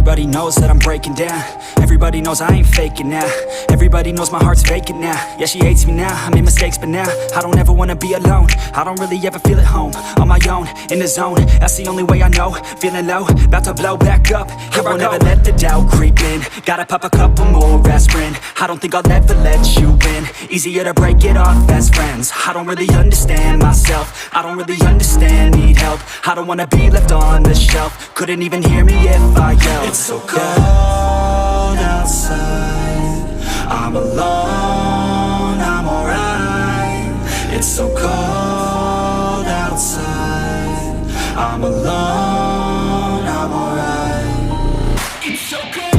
Everybody knows that I'm breaking down. Everybody knows I ain't faking now. Everybody knows my heart's vacant now. Yeah, she hates me now, I made mistakes but now I don't ever wanna be alone. I don't really ever feel at home. On my own, in the zone, that's the only way I know. Feeling low, about to blow back up. Here I won't ever let the doubt creep in. Gotta pop a couple more aspirin. I don't think I'll ever let you in. Easier to break it off best friends. I don't really understand myself. I don't really understand, need help. I don't wanna be left on the shelf. Couldn't even hear me if I yelled. It's so cold outside, I'm alone, I'm alright. It's so cold outside, I'm alone, I'm alright. It's so cold.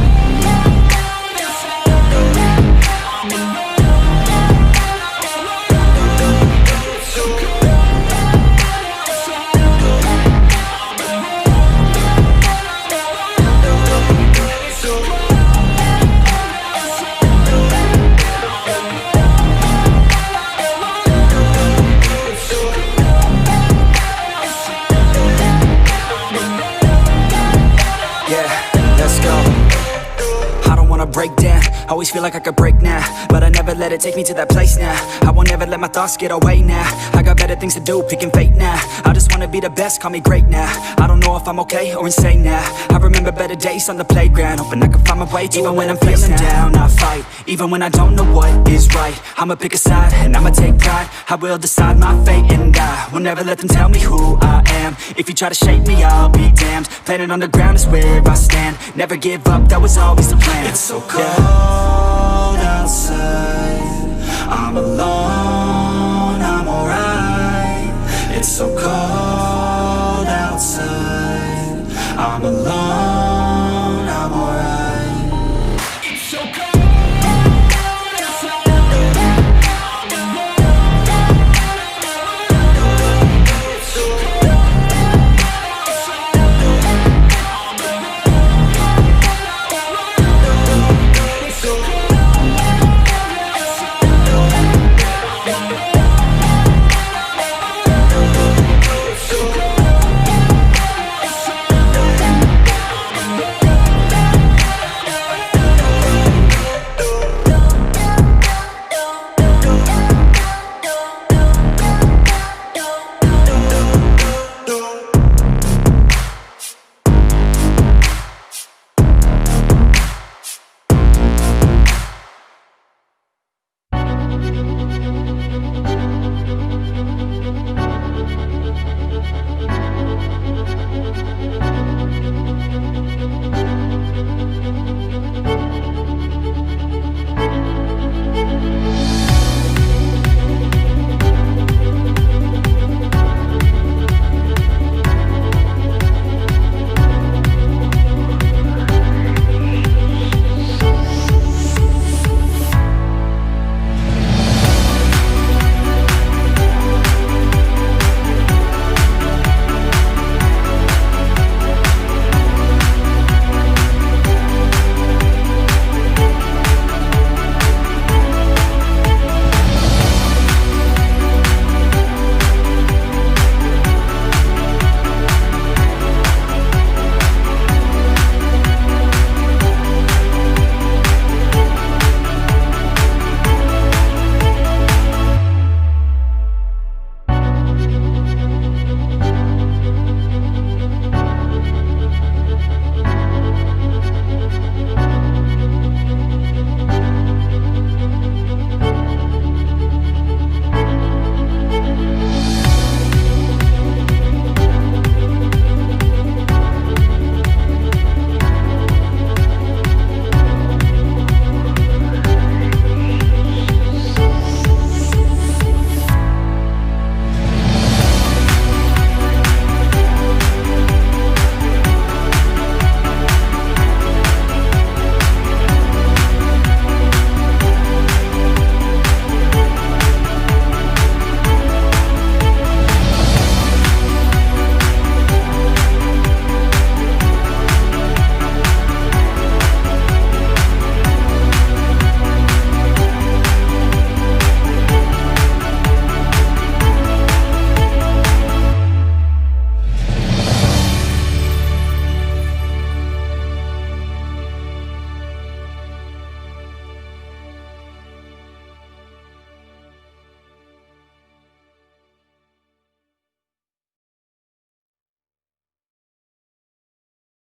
Break down, always feel like I could break now, but I never let it take me to that place now. I won't ever let my thoughts get away now. I got better things to do, picking fate now. I just wanna be the best, call me great now. I don't know if I'm okay or insane now. I remember better days on the playground, hoping I can find my way to even when I'm feeling down, I fight. Even when I don't know what is right, I'ma pick a side and I'ma take pride. I will decide my fate and I will never let them tell me who I am. If you try to shape me, I'll be damned. Planet on the ground is where I stand. Never give up, that was always the plan. It's so cold outside, I'm alone, I'm alright. It's so cold outside, I'm alone.